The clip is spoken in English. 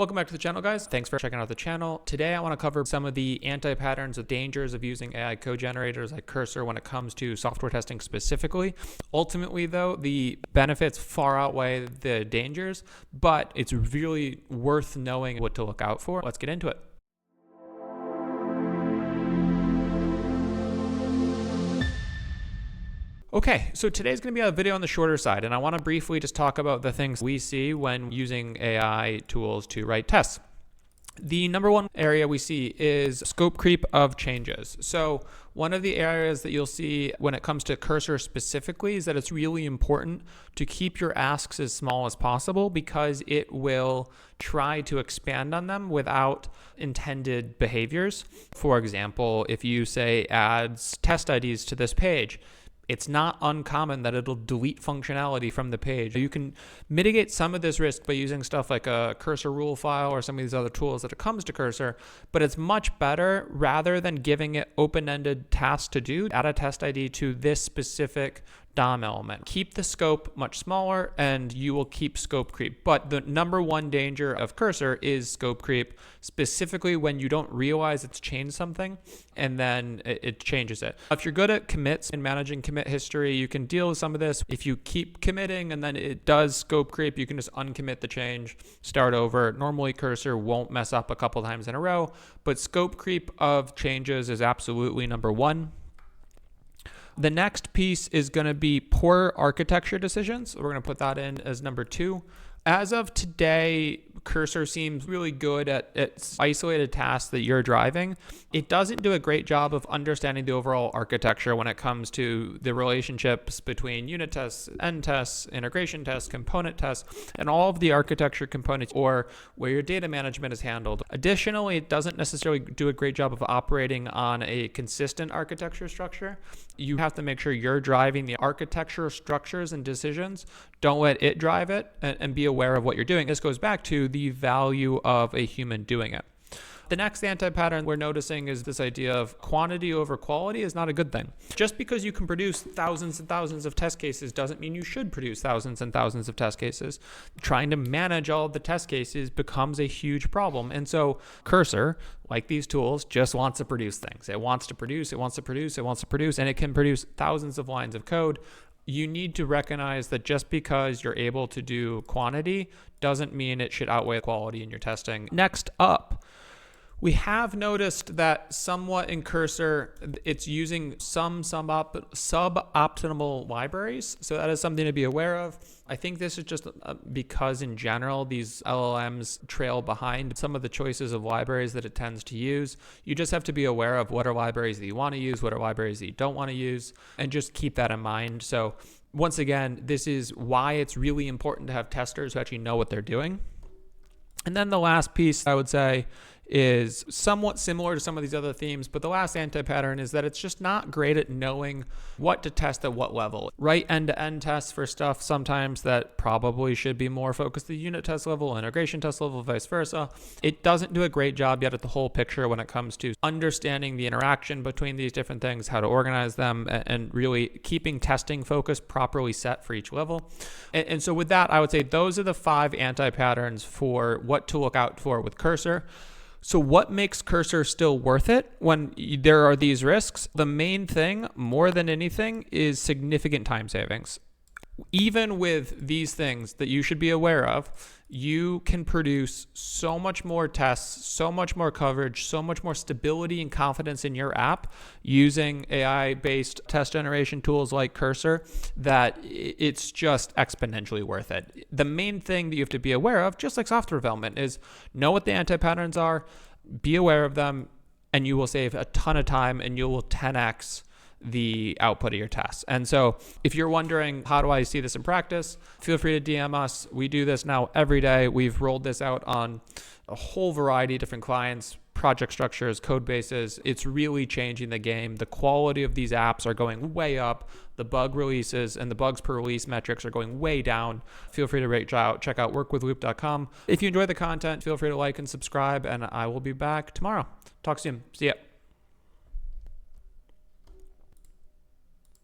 Welcome back to the channel, guys. Thanks for checking out the channel. Today, I want to cover some of the anti-patterns of dangers of using AI code generators like Cursor when it comes to software testing specifically. Ultimately, though, the benefits far outweigh the dangers, but it's really worth knowing what to look out for. Let's get into it. Okay, so today's going to be a video on the shorter side, and I want to briefly just talk about the things we see when using AI tools to write tests. The number one area we see is scope creep of changes. So one of the areas that you'll see when it comes to Cursor specifically is that it's really important to keep your asks as small as possible because it will try to expand on them without intended behaviors. For example, if you say adds test IDs to this page, it's not uncommon that it'll delete functionality from the page. You can mitigate some of this risk by using stuff like a Cursor rule file or some of these other tools that it comes to Cursor, but it's much better rather than giving it open-ended tasks to do, add a test ID to this specific DOM element. Keep the scope much smaller and you will keep scope creep. But the number one danger of Cursor is scope creep, specifically when you don't realize it's changed something and then it changes it. If you're good at commits and managing commit history, you can deal with some of this. If you keep committing and then it does scope creep, you can just uncommit the change, start over. Normally Cursor won't mess up a couple times in a row, but scope creep of changes is absolutely number one. The next piece is going to be poor architecture decisions. We're going to put that in as number two. As of today, Cursor seems really good at isolated tasks that you're driving. It doesn't do a great job of understanding the overall architecture when it comes to the relationships between unit tests, end tests, integration tests, component tests, and all of the architecture components or where your data management is handled. Additionally, it doesn't necessarily do a great job of operating on a consistent architecture structure. You have to make sure you're driving the architecture structures and decisions. Don't let it drive it and be aware of what you're doing. This goes back to the value of a human doing it. The next anti-pattern we're noticing is this idea of quantity over quality is not a good thing. Just because you can produce thousands and thousands of test cases doesn't mean you should produce thousands and thousands of test cases. Trying to manage all of the test cases becomes a huge problem. And so Cursor, like these tools, just wants to produce things. It wants to produce, it wants to produce, it wants to produce, and it can produce thousands of lines of code. You need to recognize that just because you're able to do quantity doesn't mean it should outweigh quality in your testing. Next up, we have noticed that somewhat in Cursor, it's using some suboptimal libraries. So that is something to be aware of. I think this is just because in general, these LLMs trail behind some of the choices of libraries that it tends to use. You just have to be aware of what are libraries that you want to use, what are libraries that you don't want to use, and just keep that in mind. So once again, this is why it's really important to have testers who actually know what they're doing. And then the last piece I would say is somewhat similar to some of these other themes, but the last anti-pattern is that it's just not great at knowing what to test at what level. Write end-to-end tests for stuff sometimes that probably should be more focused at the unit test level, integration test level, vice versa. It doesn't do a great job yet at the whole picture when it comes to understanding the interaction between these different things, how to organize them, and really keeping testing focus properly set for each level. And so with that, I would say those are the 5 anti-patterns for what to look out for with Cursor. So what makes Cursor still worth it when there are these risks? The main thing, more than anything, is significant time savings. Even with these things that you should be aware of, you can produce so much more tests, so much more coverage, so much more stability and confidence in your app using AI-based test generation tools like Cursor that it's just exponentially worth it. The main thing that you have to be aware of, just like software development, is know what the anti-patterns are, be aware of them, and you will save a ton of time and you will 10x the output of your tests. And so if you're wondering, how do I see this in practice? Feel free to DM us. We do this now every day. We've rolled this out on a whole variety of different clients, project structures, code bases. It's really changing the game. The quality of these apps are going way up. The bug releases and the bugs per release metrics are going way down. Feel free to reach out. Check out workwithloop.com. If you enjoy the content, feel free to like and subscribe, and I will be back tomorrow. Talk soon. See ya.